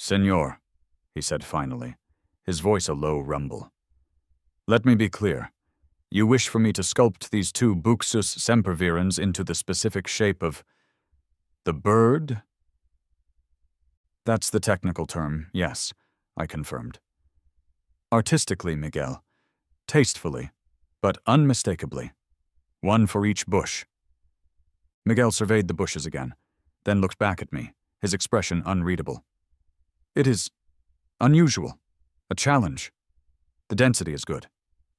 Senor, he said finally, his voice a low rumble. Let me be clear. You wish for me to sculpt these two buxus sempervirens into the specific shape of the bird? That's the technical term, yes, I confirmed. Artistically, Miguel. Tastefully, but unmistakably. One for each bush. Miguel surveyed the bushes again, then looked back at me, his expression unreadable. It is unusual, a challenge. The density is good.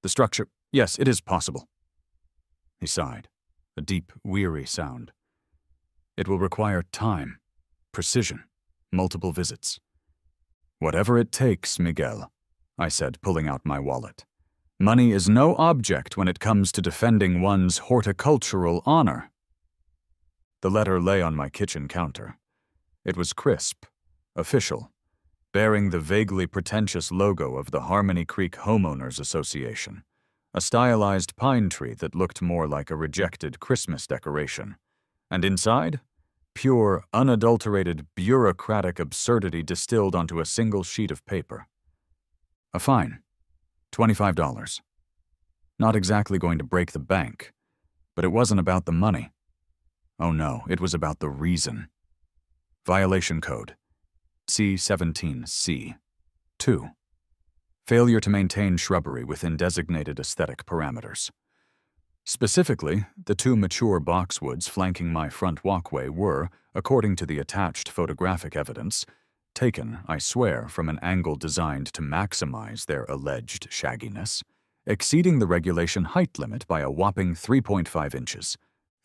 The structure, yes, it is possible. He sighed, a deep, weary sound. It will require time, precision, multiple visits. Whatever it takes, Miguel, I said, pulling out my wallet. Money is no object when it comes to defending one's horticultural honor. The letter lay on my kitchen counter. It was crisp, official, bearing the vaguely pretentious logo of the Harmony Creek Homeowners Association, a stylized pine tree that looked more like a rejected Christmas decoration. And inside, pure, unadulterated, bureaucratic absurdity distilled onto a single sheet of paper. A fine, $25. Not exactly going to break the bank, but it wasn't about the money. Oh no, it was about the reason. Violation code, C17C. 2. Failure to maintain shrubbery within designated aesthetic parameters. Specifically, the two mature boxwoods flanking my front walkway were, according to the attached photographic evidence, taken, I swear, from an angle designed to maximize their alleged shagginess, exceeding the regulation height limit by a whopping 3.5 inches.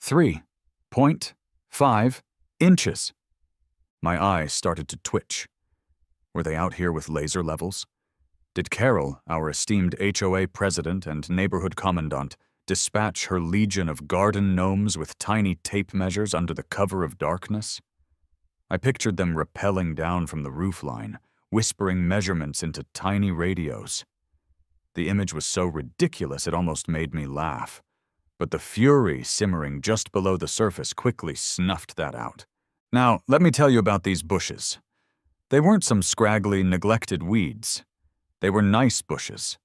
3.5 inches! My eyes started to twitch. Were they out here with laser levels? Did Carol, our esteemed HOA president and neighborhood commandant, dispatch her legion of garden gnomes with tiny tape measures under the cover of darkness? I pictured them rappelling down from the roofline, whispering measurements into tiny radios. The image was so ridiculous it almost made me laugh, but the fury simmering just below the surface quickly snuffed that out. Now, let me tell you about these bushes. They weren't some scraggly, neglected weeds. They were nice bushes.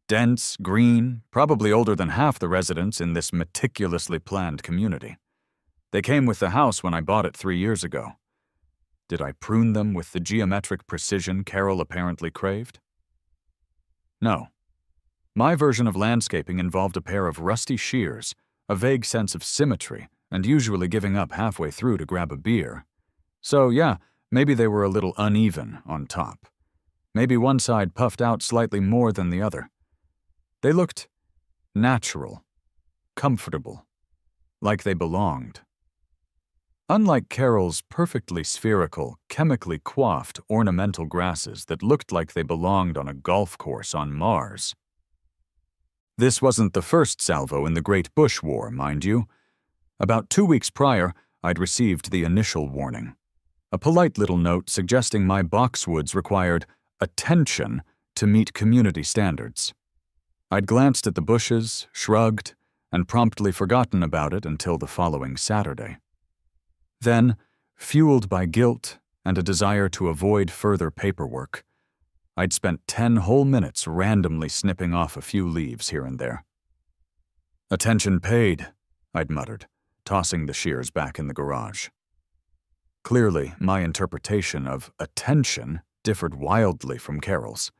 Dense, green, probably older than half the residents in this meticulously planned community. They came with the house when I bought it 3 years ago. Did I prune them with the geometric precision Carol apparently craved? No. My version of landscaping involved a pair of rusty shears, a vague sense of symmetry, and usually giving up halfway through to grab a beer. So yeah, maybe they were a little uneven on top. Maybe one side puffed out slightly more than the other. They looked natural, comfortable, like they belonged. Unlike Carol's perfectly spherical, chemically coiffed ornamental grasses that looked like they belonged on a golf course on Mars. This wasn't the first salvo in the Great Bush War, mind you. About 2 weeks prior, I'd received the initial warning. A polite little note suggesting my boxwoods required attention to meet community standards. I'd glanced at the bushes, shrugged, and promptly forgotten about it until the following Saturday. Then, fueled by guilt and a desire to avoid further paperwork, I'd spent 10 whole minutes randomly snipping off a few leaves here and there. Attention paid, I'd muttered, tossing the shears back in the garage. Clearly, my interpretation of attention differed wildly from Carol's.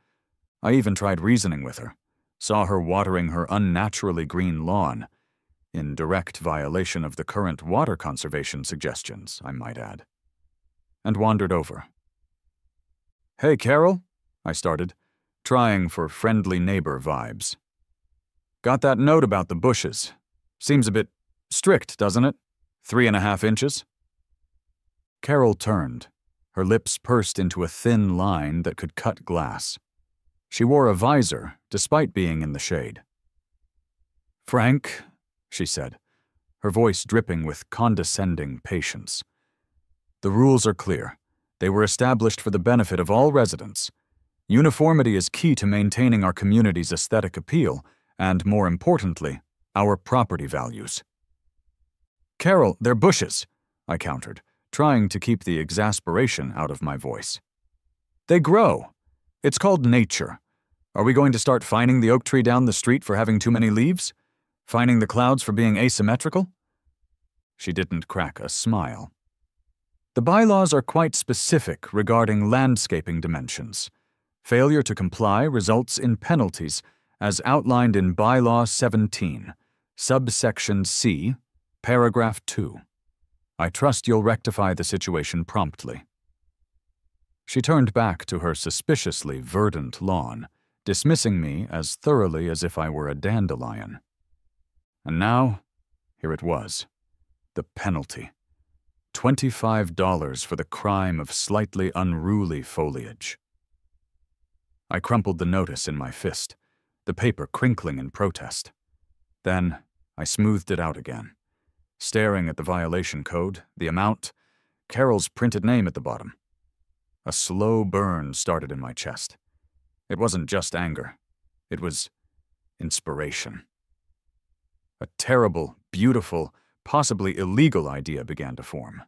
I even tried reasoning with her, saw her watering her unnaturally green lawn, in direct violation of the current water conservation suggestions, I might add, and wandered over. "Hey, Carol," I started, trying for friendly neighbor vibes. "Got that note about the bushes. Seems a bit strict, doesn't it? 3.5 inches?" Carol turned, her lips pursed into a thin line that could cut glass. She wore a visor, despite being in the shade. "Frank," she said, her voice dripping with condescending patience. "The rules are clear. They were established for the benefit of all residents. Uniformity is key to maintaining our community's aesthetic appeal, and, more importantly, our property values." "Carol, they're bushes," I countered, trying to keep the exasperation out of my voice. They grow. It's called nature. Are we going to start fining the oak tree down the street for having too many leaves? Fining the clouds for being asymmetrical? She didn't crack a smile. The bylaws are quite specific regarding landscaping dimensions. Failure to comply results in penalties, as outlined in Bylaw 17, subsection C, paragraph 2. I trust you'll rectify the situation promptly. She turned back to her suspiciously verdant lawn, dismissing me as thoroughly as if I were a dandelion. And now, here it was, the penalty. $25 for the crime of slightly unruly foliage. I crumpled the notice in my fist, the paper crinkling in protest. Then I smoothed it out again, staring at the violation code, the amount, Carol's printed name at the bottom. A slow burn started in my chest. It wasn't just anger. It was inspiration. A terrible, beautiful, possibly illegal idea began to form.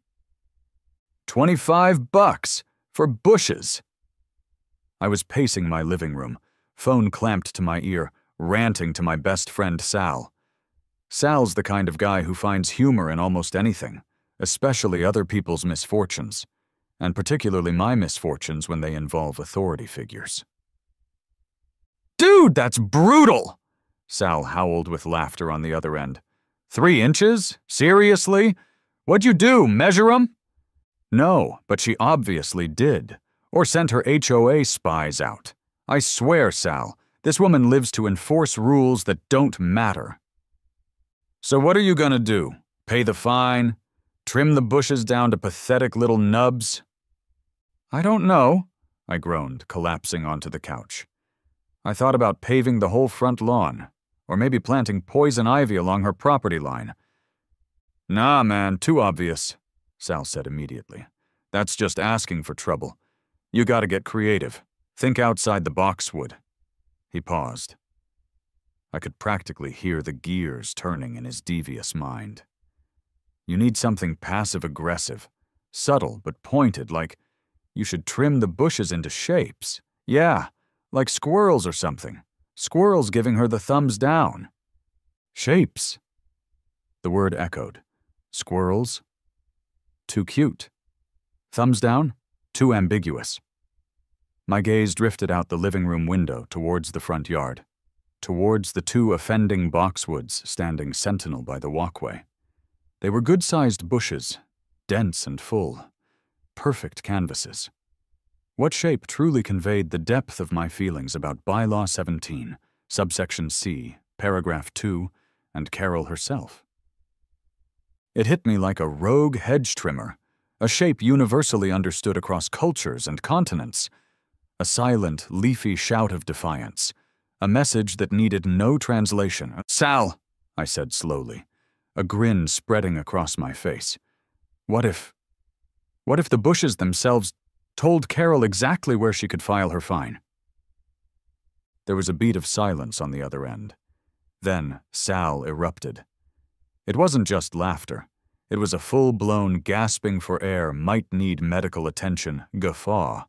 $25 for bushes! I was pacing my living room, phone clamped to my ear, ranting to my best friend Sal. Sal's the kind of guy who finds humor in almost anything, especially other people's misfortunes, and particularly my misfortunes when they involve authority figures. "Dude, that's brutal!" Sal howled with laughter on the other end. 3 inches? Seriously? What'd you do, measure 'em? No, but she obviously did. Or sent her HOA spies out. I swear, Sal, this woman lives to enforce rules that don't matter. So what are you gonna do? Pay the fine? Trim the bushes down to pathetic little nubs? I don't know, I groaned, collapsing onto the couch. I thought about paving the whole front lawn, or maybe planting poison ivy along her property line. Nah, man, too obvious, Sal said immediately. That's just asking for trouble. You gotta get creative. Think outside the boxwood. He paused. I could practically hear the gears turning in his devious mind. You need something passive-aggressive, subtle but pointed, like you should trim the bushes into shapes. Yeah, like squirrels or something. Squirrels giving her the thumbs down. Shapes. The word echoed. Squirrels? Too cute. Thumbs down? Too ambiguous. My gaze drifted out the living room window towards the front yard, towards the 2 offending boxwoods standing sentinel by the walkway. They were good-sized bushes, dense and full, perfect canvases. What shape truly conveyed the depth of my feelings about Bylaw 17, subsection C, paragraph 2, and Carol herself? It hit me like a rogue hedge trimmer, a shape universally understood across cultures and continents, a silent, leafy shout of defiance, a message that needed no translation. Sal, I said slowly, a grin spreading across my face. What if the bushes themselves told Carol exactly where she could file her fine? There was a beat of silence on the other end. Then Sal erupted. It wasn't just laughter. It was a full-blown, gasping for air, might-need medical attention guffaw.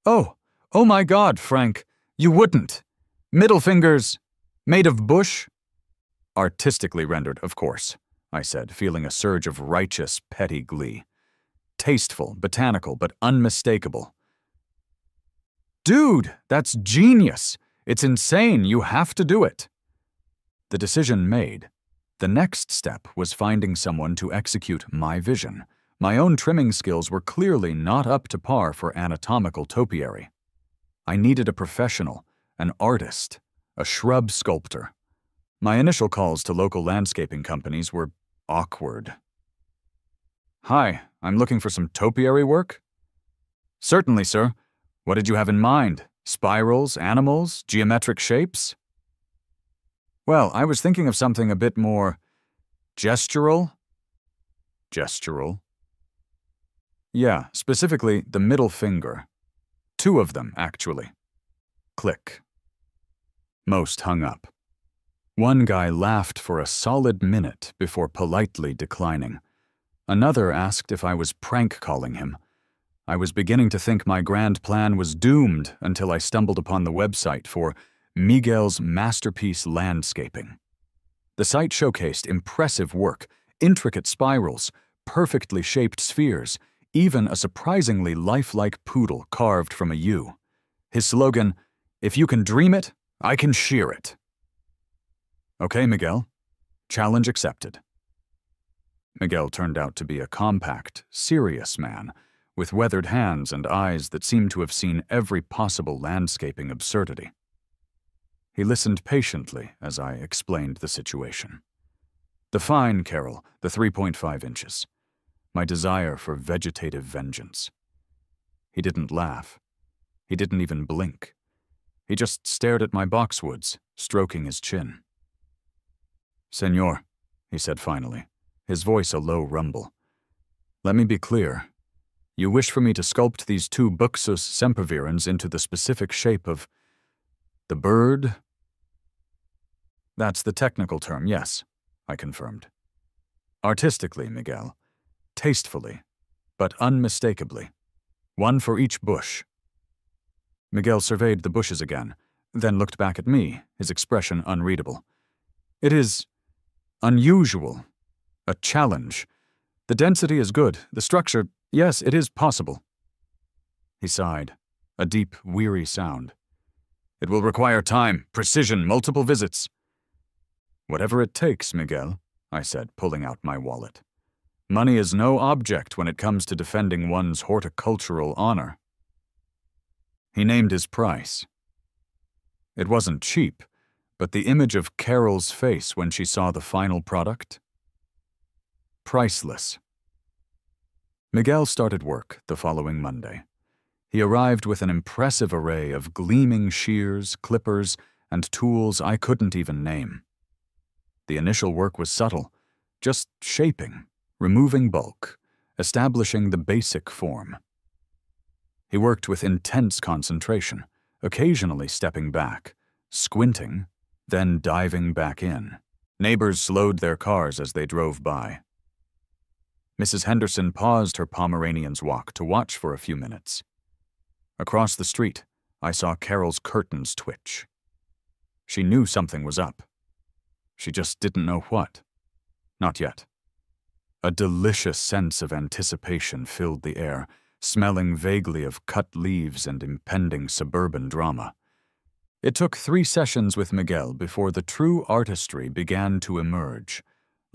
Oh my God, Frank, you wouldn't. Middle fingers, made of bush? Artistically rendered, of course, I said, feeling a surge of righteous, petty glee. Tasteful, botanical, but unmistakable. Dude, that's genius. It's insane. You have to do it. The decision made. The next step was finding someone to execute my vision. My own trimming skills were clearly not up to par for anatomical topiary. I needed a professional, an artist, a shrub sculptor. My initial calls to local landscaping companies were awkward. Hi, I'm looking for some topiary work? Certainly, sir. What did you have in mind? Spirals, animals, geometric shapes? Well, I was thinking of something a bit more gestural. Gestural? Yeah, specifically the middle finger. 2 of them, actually. Click. Most hung up. One guy laughed for a solid minute before politely declining. Another asked if I was prank calling him. I was beginning to think my grand plan was doomed until I stumbled upon the website for Miguel's Masterpiece Landscaping. The site showcased impressive work, intricate spirals, perfectly shaped spheres, even a surprisingly lifelike poodle carved from a U. His slogan, "If you can dream it, I can shear it." Okay, Miguel. Challenge accepted. Miguel turned out to be a compact, serious man, with weathered hands and eyes that seemed to have seen every possible landscaping absurdity. He listened patiently as I explained the situation. The fine, Carol, the 3.5 inches. My desire for vegetative vengeance. He didn't laugh. He didn't even blink. He just stared at my boxwoods, stroking his chin. "Senor," he said finally, his voice a low rumble. "Let me be clear. You wish for me to sculpt these two Buxus sempervirens into the specific shape of the bird?" "That's the technical term, yes," I confirmed. "Artistically, Miguel. Tastefully, but unmistakably. One for each bush." Miguel surveyed the bushes again, then looked back at me, his expression unreadable. "It is unusual. A challenge. The density is good. The structure, yes, it is possible." He sighed, a deep, weary sound. "It will require time, precision, multiple visits." "Whatever it takes, Miguel," I said, pulling out my wallet. "Money is no object when it comes to defending one's horticultural honor." He named his price. It wasn't cheap, but the image of Carol's face when she saw the final product? Priceless. Miguel started work the following Monday. He arrived with an impressive array of gleaming shears, clippers, and tools I couldn't even name. The initial work was subtle, just shaping, removing bulk, establishing the basic form. He worked with intense concentration, occasionally stepping back, squinting, then diving back in. Neighbors slowed their cars as they drove by. Mrs. Henderson paused her Pomeranian's walk to watch for a few minutes. Across the street, I saw Carol's curtains twitch. She knew something was up. She just didn't know what. Not yet. A delicious sense of anticipation filled the air, smelling vaguely of cut leaves and impending suburban drama. It took 3 sessions with Miguel before the true artistry began to emerge.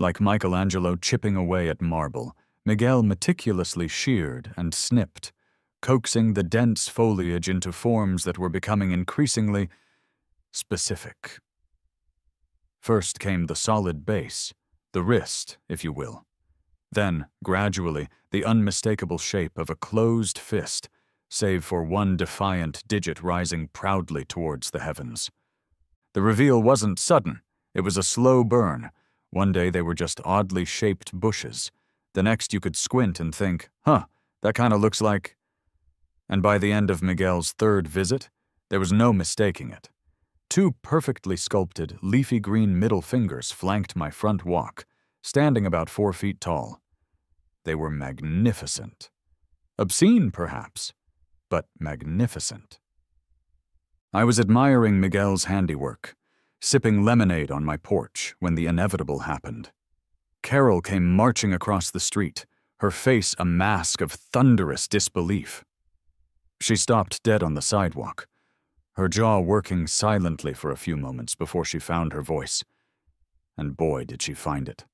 Like Michelangelo chipping away at marble, Miguel meticulously sheared and snipped, coaxing the dense foliage into forms that were becoming increasingly specific. First came the solid base, the wrist, if you will. Then, gradually, the unmistakable shape of a closed fist, save for one defiant digit rising proudly towards the heavens. The reveal wasn't sudden. It was a slow burn. One day they were just oddly shaped bushes. The next you could squint and think, that kind of looks like... And by the end of Miguel's 3rd visit, there was no mistaking it. 2 perfectly sculpted, leafy green middle fingers flanked my front walk, standing about 4 feet tall. They were magnificent. Obscene, perhaps, but magnificent. I was admiring Miguel's handiwork, sipping lemonade on my porch when the inevitable happened. Carol came marching across the street, her face a mask of thunderous disbelief. She stopped dead on the sidewalk, her jaw working silently for a few moments before she found her voice. And boy, did she find it.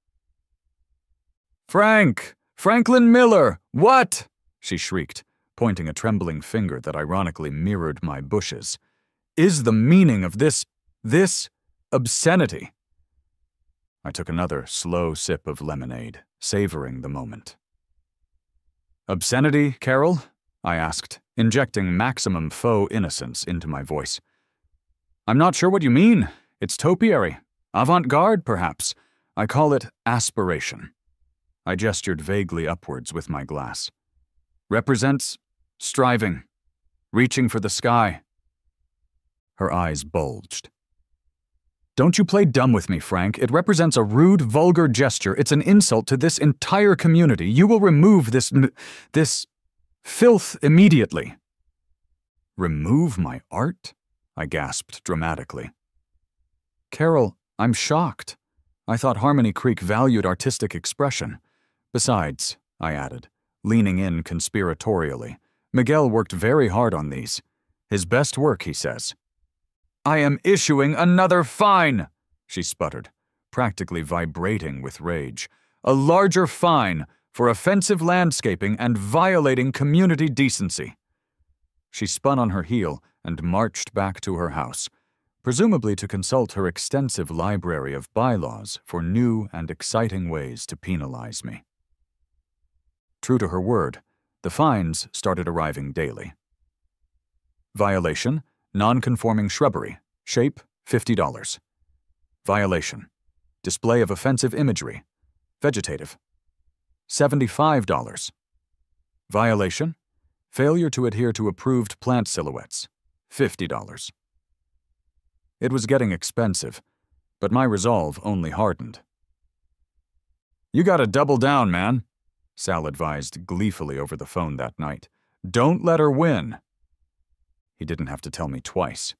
Franklin Miller! What?" she shrieked, pointing a trembling finger that ironically mirrored my bushes. "Is the meaning of this obscenity?" I took another slow sip of lemonade, savoring the moment. "Obscenity, Carol?" I asked, injecting maximum faux innocence into my voice. "I'm not sure what you mean. It's topiary. Avant-garde, perhaps. I call it aspiration." I gestured vaguely upwards with my glass. "Represents striving, reaching for the sky." Her eyes bulged. "Don't you play dumb with me, Frank. It represents a rude, vulgar gesture. It's an insult to this entire community. You will remove this Filth immediately. Remove my art? I gasped dramatically. Carol, I'm shocked. I thought Harmony Creek valued artistic expression. Besides, I added, leaning in conspiratorially, Miguel worked very hard on these. His best work, he says. I am issuing another fine, she sputtered, practically vibrating with rage. A larger fine for offensive landscaping and violating community decency. She spun on her heel and marched back to her house, presumably to consult her extensive library of bylaws for new and exciting ways to penalize me. True to her word, the fines started arriving daily. Violation, non-conforming shrubbery, shape, $50. Violation, display of offensive imagery, vegetative, $75. Violation, failure to adhere to approved plant silhouettes, $50. It was getting expensive, but my resolve only hardened. You gotta double down, man, Sal advised gleefully over the phone that night. Don't let her win. He didn't have to tell me twice.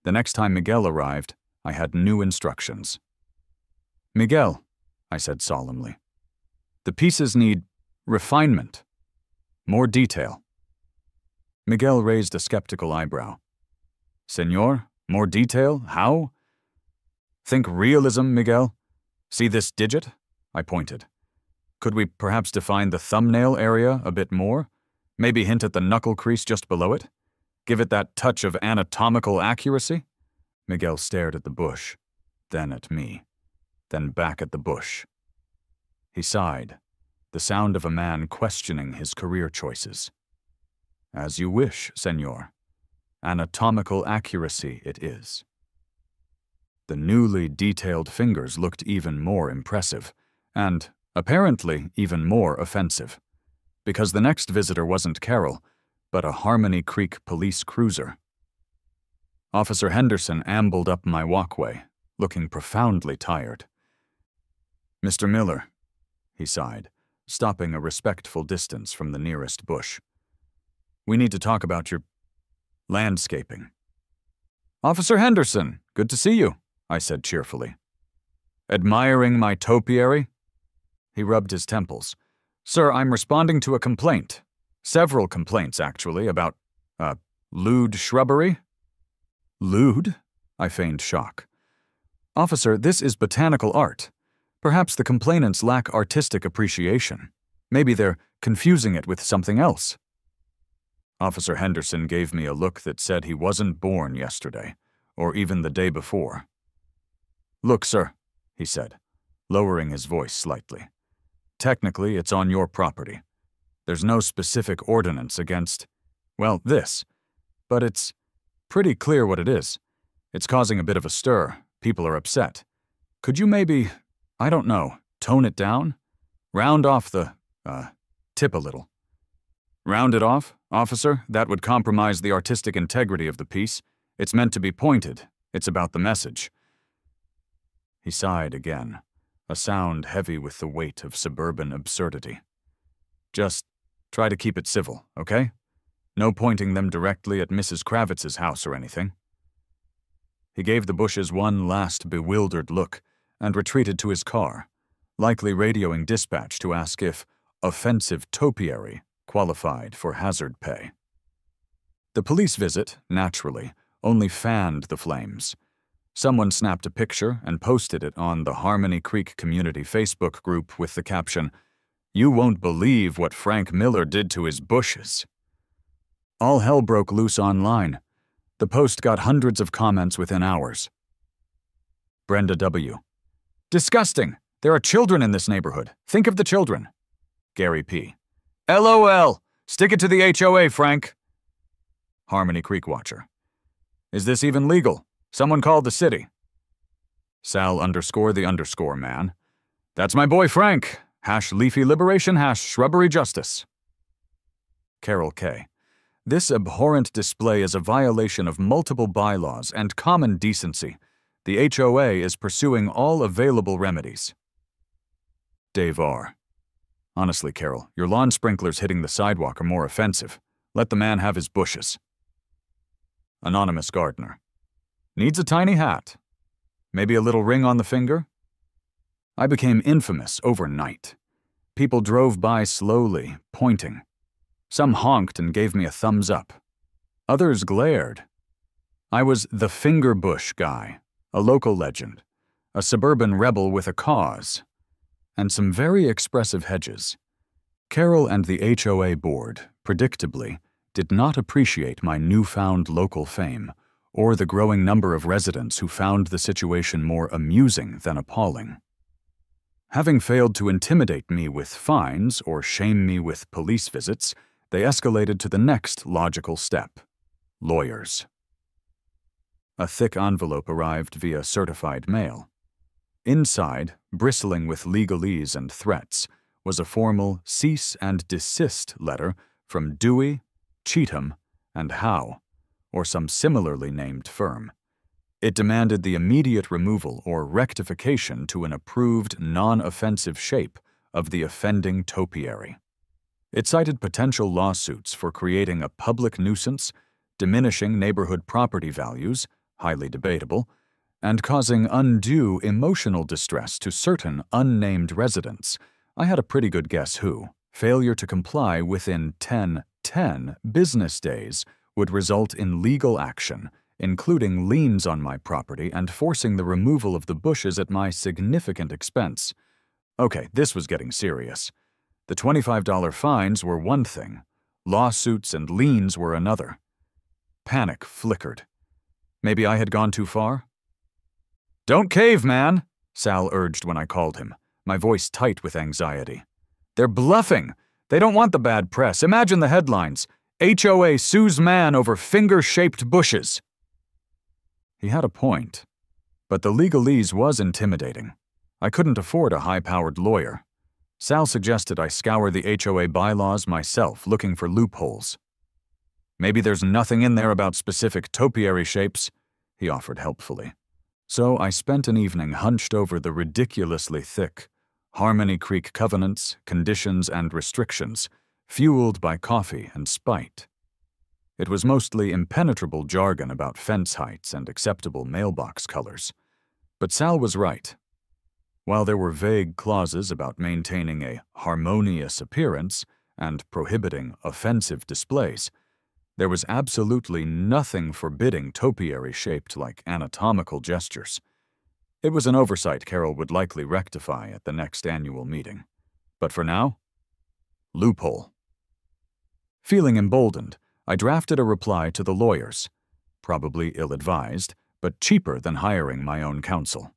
The next time Miguel arrived, I had new instructions. Miguel, I said solemnly, the pieces need refinement, more detail. Miguel raised a skeptical eyebrow. Señor, more detail? How? Think realism, Miguel. See this digit? I pointed. Could we perhaps define the thumbnail area a bit more? Maybe hint at the knuckle crease just below it? Give it that touch of anatomical accuracy? Miguel stared at the bush, then at me, then back at the bush. He sighed, the sound of a man questioning his career choices. As you wish, Señor. Anatomical accuracy it is. The newly detailed fingers looked even more impressive, and, apparently, even more offensive, because the next visitor wasn't Carol, but a Harmony Creek police cruiser. Officer Henderson ambled up my walkway, looking profoundly tired. Mr. Miller, he sighed, stopping a respectful distance from the nearest bush. We need to talk about your landscaping. Officer Henderson, good to see you, I said cheerfully. Admiring my topiary? He rubbed his temples. Sir, I'm responding to a complaint. Several complaints, actually, about, lewd shrubbery. Lewd? I feigned shock. Officer, this is botanical art. Perhaps the complainants lack artistic appreciation. Maybe they're confusing it with something else. Officer Henderson gave me a look that said he wasn't born yesterday, or even the day before. Look, sir, he said, lowering his voice slightly. Technically, it's on your property. There's no specific ordinance against, well, this. But it's pretty clear what it is. It's causing a bit of a stir. People are upset. Could you maybe, I don't know, tone it down? Round off the, tip a little. Round it off, officer? That would compromise the artistic integrity of the piece. It's meant to be pointed. It's about the message. He sighed again, a sound heavy with the weight of suburban absurdity. Just try to keep it civil, okay? No pointing them directly at Mrs. Kravitz's house or anything. He gave the bushes one last bewildered look and retreated to his car, likely radioing dispatch to ask if offensive topiary qualified for hazard pay. The police visit, naturally, only fanned the flames. Someone snapped a picture and posted it on the Harmony Creek Community Facebook group with the caption, "You won't believe what Frank Miller did to his bushes." All hell broke loose online. The post got hundreds of comments within hours. Brenda W. Disgusting. There are children in this neighborhood. Think of the children. Gary P. LOL. Stick it to the HOA, Frank. Harmony Creek Watcher. Is this even legal? Someone called the city. Sal _the_ man. That's my boy Frank. #leafy liberation, #shrubbery justice. Carol K. This abhorrent display is a violation of multiple bylaws and common decency. The HOA is pursuing all available remedies. Dave R. Honestly, Carol, your lawn sprinklers hitting the sidewalk are more offensive. Let the man have his bushes. Anonymous gardener. Needs a tiny hat. Maybe a little ring on the finger? I became infamous overnight. People drove by slowly, pointing. Some honked and gave me a thumbs up. Others glared. I was the finger bush guy, a local legend, a suburban rebel with a cause, and some very expressive hedges. Carol and the HOA board, predictably, did not appreciate my newfound local fame or the growing number of residents who found the situation more amusing than appalling. Having failed to intimidate me with fines or shame me with police visits, they escalated to the next logical step: lawyers. A thick envelope arrived via certified mail. Inside, bristling with legalese and threats, was a formal cease and desist letter from Dewey, Cheatham, and Howe, or some similarly named firm. It demanded the immediate removal or rectification to an approved non-offensive shape of the offending topiary. It cited potential lawsuits for creating a public nuisance, diminishing neighborhood property values, highly debatable, and causing undue emotional distress to certain unnamed residents. I had a pretty good guess who. Failure to comply within 10 business days would result in legal action, including liens on my property and forcing the removal of the bushes at my significant expense. Okay, this was getting serious. The $25 fines were one thing. Lawsuits and liens were another. Panic flickered. Maybe I had gone too far? "Don't cave, man," Sal urged when I called him, my voice tight with anxiety. "They're bluffing. They don't want the bad press. Imagine the headlines. HOA sues man over finger-shaped bushes." He had a point, but the legalese was intimidating. I couldn't afford a high-powered lawyer. Sal suggested I scour the HOA bylaws myself, looking for loopholes. "Maybe there's nothing in there about specific topiary shapes," he offered helpfully. So I spent an evening hunched over the ridiculously thick Harmony Creek covenants, conditions, and restrictions, fueled by coffee and spite. It was mostly impenetrable jargon about fence heights and acceptable mailbox colors. But Sal was right. While there were vague clauses about maintaining a harmonious appearance and prohibiting offensive displays, there was absolutely nothing forbidding topiary shaped like anatomical gestures. It was an oversight Carol would likely rectify at the next annual meeting. But for now, loophole. Feeling emboldened, I drafted a reply to the lawyers, probably ill-advised, but cheaper than hiring my own counsel.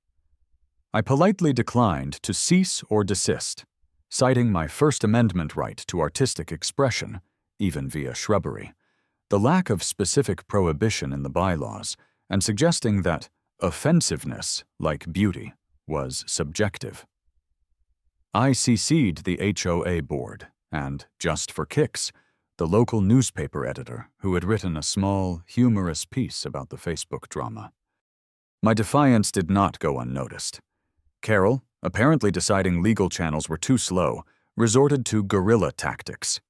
I politely declined to cease or desist, citing my First Amendment right to artistic expression, even via shrubbery, the lack of specific prohibition in the bylaws, and suggesting that offensiveness, like beauty, was subjective. I CC'd the HOA board and, just for kicks, the local newspaper editor who had written a small, humorous piece about the Facebook drama. My defiance did not go unnoticed. Carol, apparently deciding legal channels were too slow, resorted to guerrilla tactics.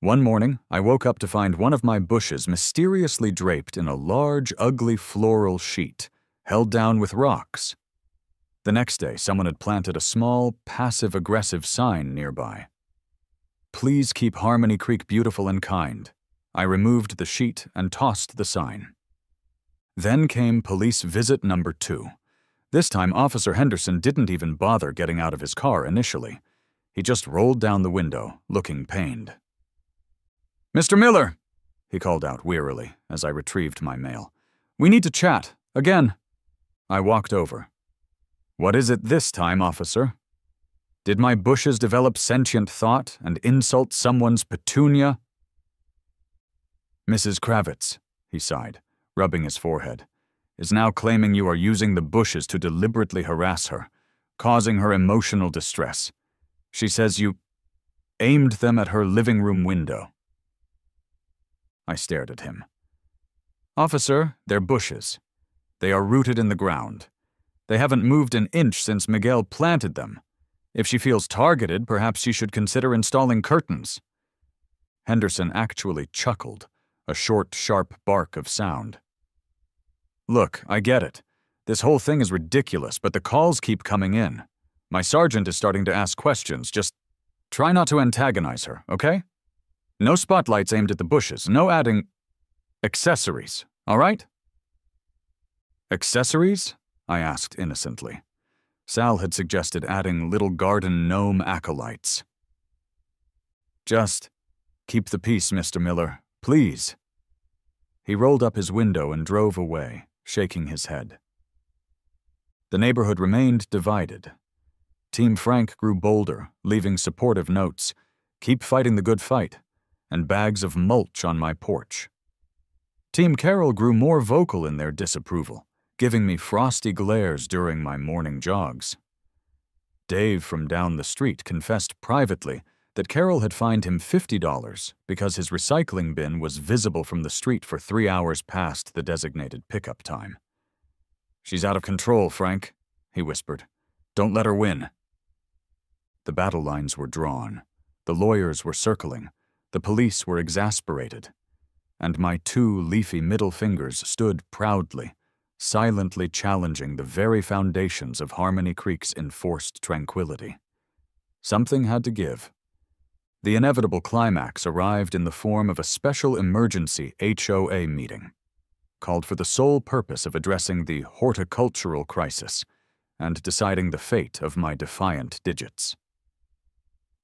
One morning, I woke up to find one of my bushes mysteriously draped in a large, ugly floral sheet, held down with rocks. The next day, someone had planted a small, passive-aggressive sign nearby. "Please keep Harmony Creek beautiful and kind." I removed the sheet and tossed the sign. Then came police visit number 2. This time, Officer Henderson didn't even bother getting out of his car initially. He just rolled down the window, looking pained. "Mr. Miller," he called out wearily as I retrieved my mail. "We need to chat. Again." I walked over. "What is it this time, officer? Did my bushes develop sentient thought and insult someone's petunia?" "Mrs. Kravitz," he sighed, rubbing his forehead, "is now claiming you are using the bushes to deliberately harass her, causing her emotional distress. She says you aimed them at her living room window." I stared at him. "Officer, they're bushes. They are rooted in the ground. They haven't moved an inch since Miguel planted them. If she feels targeted, perhaps she should consider installing curtains. Henderson actually chuckled, a short, sharp bark of sound. Look, I get it. This whole thing is ridiculous, but the calls keep coming in. My sergeant is starting to ask questions. Just try not to antagonize her, okay? No spotlights aimed at the bushes, no adding accessories, all right? Accessories? I asked innocently. Sal had suggested adding little garden gnome acolytes. Just keep the peace, Mr. Miller, please. He rolled up his window and drove away, shaking his head. The neighborhood remained divided. Team Frank grew bolder, leaving supportive notes, "Keep fighting the good fight," and bags of mulch on my porch. Team Carol grew more vocal in their disapproval, giving me frosty glares during my morning jogs. Dave from down the street confessed privately that Carol had fined him $50 because his recycling bin was visible from the street for 3 hours past the designated pickup time. "She's out of control, Frank," he whispered. "Don't let her win." The battle lines were drawn. The lawyers were circling. The police were exasperated. And my 2 leafy middle fingers stood proudly, silently challenging the very foundations of Harmony Creek's enforced tranquility. Something had to give. The inevitable climax arrived in the form of a special emergency HOA meeting, called for the sole purpose of addressing the horticultural crisis and deciding the fate of my defiant digits.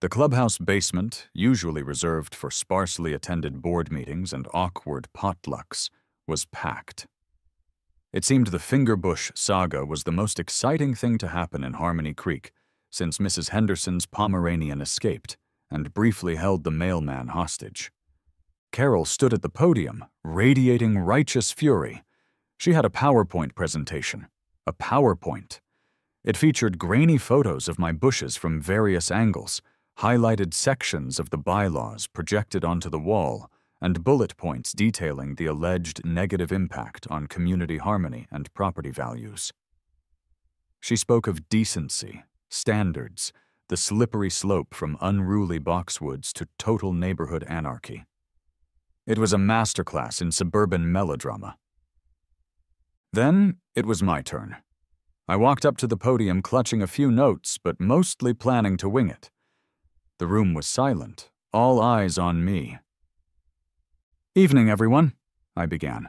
The clubhouse basement, usually reserved for sparsely attended board meetings and awkward potlucks, was packed. It seemed the Fingerbush saga was the most exciting thing to happen in Harmony Creek since Mrs. Henderson's Pomeranian escaped and briefly held the mailman hostage. Carol stood at the podium, radiating righteous fury. She had a PowerPoint presentation. A PowerPoint. It featured grainy photos of my bushes from various angles, highlighted sections of the bylaws projected onto the wall, and bullet points detailing the alleged negative impact on community harmony and property values. She spoke of decency, standards, the slippery slope from unruly boxwoods to total neighborhood anarchy. It was a masterclass in suburban melodrama. Then it was my turn. I walked up to the podium clutching a few notes, but mostly planning to wing it. The room was silent, all eyes on me. "Evening, everyone," I began,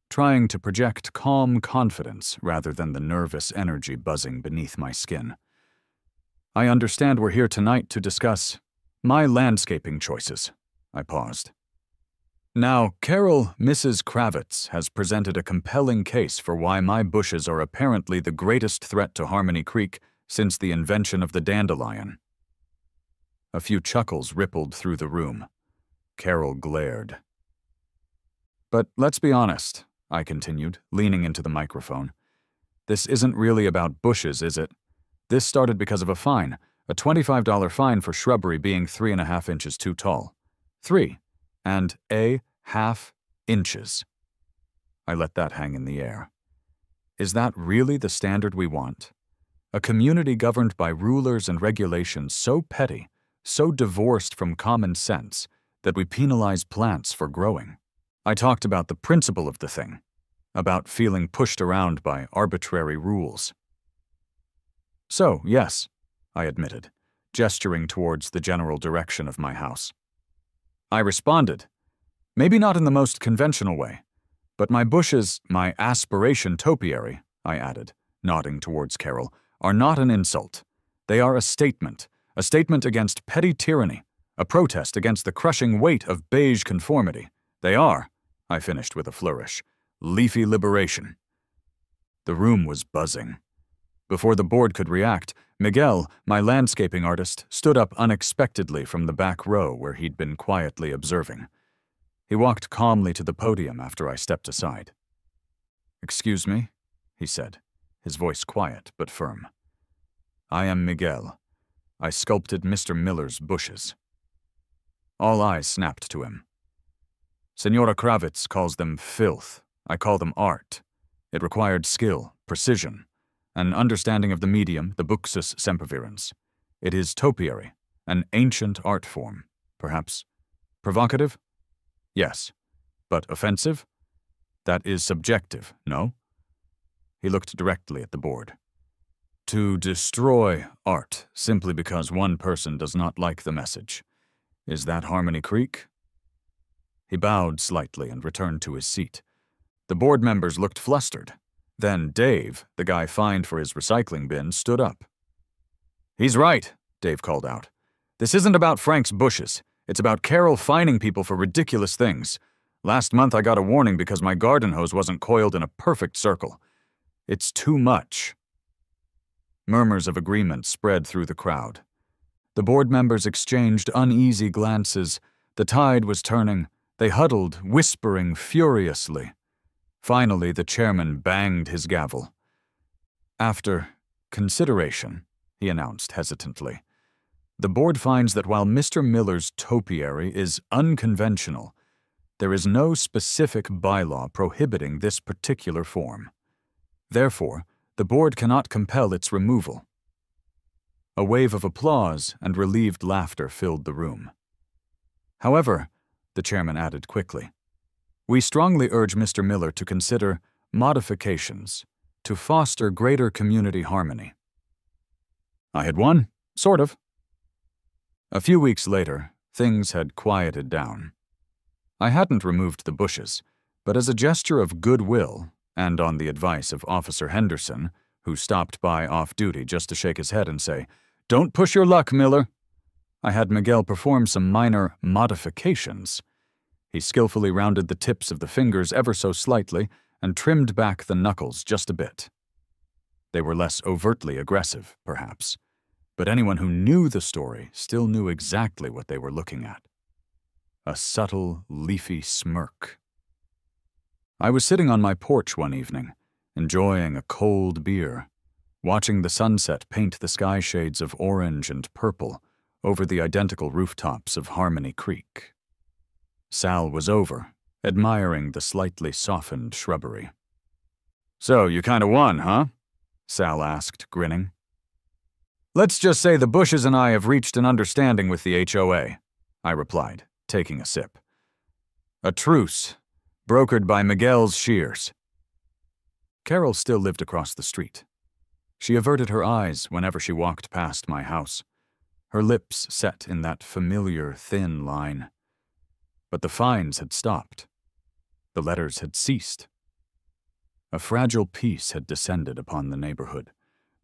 trying to project calm confidence rather than the nervous energy buzzing beneath my skin. "I understand we're here tonight to discuss my landscaping choices." I paused. "Now, Carol, Mrs. Kravitz, has presented a compelling case for why my bushes are apparently the greatest threat to Harmony Creek since the invention of the dandelion." A few chuckles rippled through the room. Carol glared. "But let's be honest," I continued, leaning into the microphone. "This isn't really about bushes, is it? This started because of a fine, a $25 fine for shrubbery being 3.5 inches too tall. 3.5 inches. I let that hang in the air. Is that really the standard we want? A community governed by rulers and regulations so petty, so divorced from common sense, that we penalize plants for growing. I talked about the principle of the thing, about feeling pushed around by arbitrary rules. "So, yes," I admitted, gesturing towards the general direction of my house. I responded, maybe not in the most conventional way, but my bushes, my aspiration topiary, I added, nodding towards Carol, are not an insult. They are a statement against petty tyranny, a protest against the crushing weight of beige conformity. They are, I finished with a flourish, leafy liberation. The room was buzzing. Before the board could react, Miguel, my landscaping artist, stood up unexpectedly from the back row where he'd been quietly observing. He walked calmly to the podium after I stepped aside. "Excuse me," he said, his voice quiet but firm. "I am Miguel. I sculpted Mr. Miller's bushes." All eyes snapped to him. "Senora Kravitz calls them filth. I call them art. It required skill, precision, an understanding of the medium, the buxus sempervirens. It is topiary, an ancient art form. Perhaps provocative? Yes. But offensive? That is subjective, no? He looked directly at the board. To destroy art simply because one person does not like the message. Is that Harmony Creek? He bowed slightly and returned to his seat. The board members looked flustered. Then Dave, the guy fined for his recycling bin, stood up. He's right, Dave called out. This isn't about Frank's bushes. It's about Carol fining people for ridiculous things. Last month I got a warning because my garden hose wasn't coiled in a perfect circle. It's too much. Murmurs of agreement spread through the crowd. The board members exchanged uneasy glances. The tide was turning. They huddled, whispering furiously. Finally, the chairman banged his gavel. After consideration, he announced hesitantly, the board finds that while Mr. Miller's topiary is unconventional, there is no specific bylaw prohibiting this particular form. Therefore, the board cannot compel its removal. A wave of applause and relieved laughter filled the room. However, the chairman added quickly, we strongly urge Mr. Miller to consider modifications to foster greater community harmony. I had won, sort of. A few weeks later, things had quieted down. I hadn't removed the bushes, but as a gesture of goodwill, and on the advice of Officer Henderson, who stopped by off-duty just to shake his head and say, "Don't push your luck, Miller," I had Miguel perform some minor modifications. He skillfully rounded the tips of the fingers ever so slightly and trimmed back the knuckles just a bit. They were less overtly aggressive, perhaps, but anyone who knew the story still knew exactly what they were looking at. A subtle, leafy smirk. I was sitting on my porch one evening, enjoying a cold beer, watching the sunset paint the sky shades of orange and purple over the identical rooftops of Harmony Creek. Sal was over, admiring the slightly softened shrubbery. "So, you kinda won, huh?" Sal asked, grinning. "Let's just say the Bushes and I have reached an understanding with the HOA," I replied, taking a sip. "A truce, brokered by Miguel's shears." Carol still lived across the street. She averted her eyes whenever she walked past my house, her lips set in that familiar thin line. But the fines had stopped. The letters had ceased. A fragile peace had descended upon the neighborhood,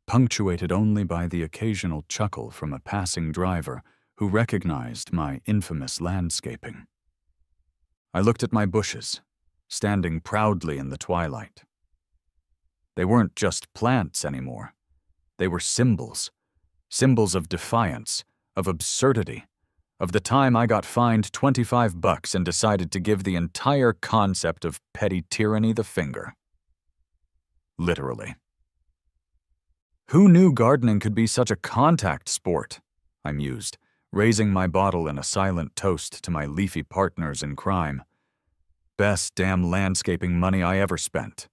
punctuated only by the occasional chuckle from a passing driver who recognized my infamous landscaping. I looked at my bushes, standing proudly in the twilight. They weren't just plants anymore. They were symbols. Symbols of defiance, of absurdity, of the time I got fined $25 and decided to give the entire concept of petty tyranny the finger. Literally. Who knew gardening could be such a contact sport? I mused, raising my bottle in a silent toast to my leafy partners in crime. Best damn landscaping money I ever spent.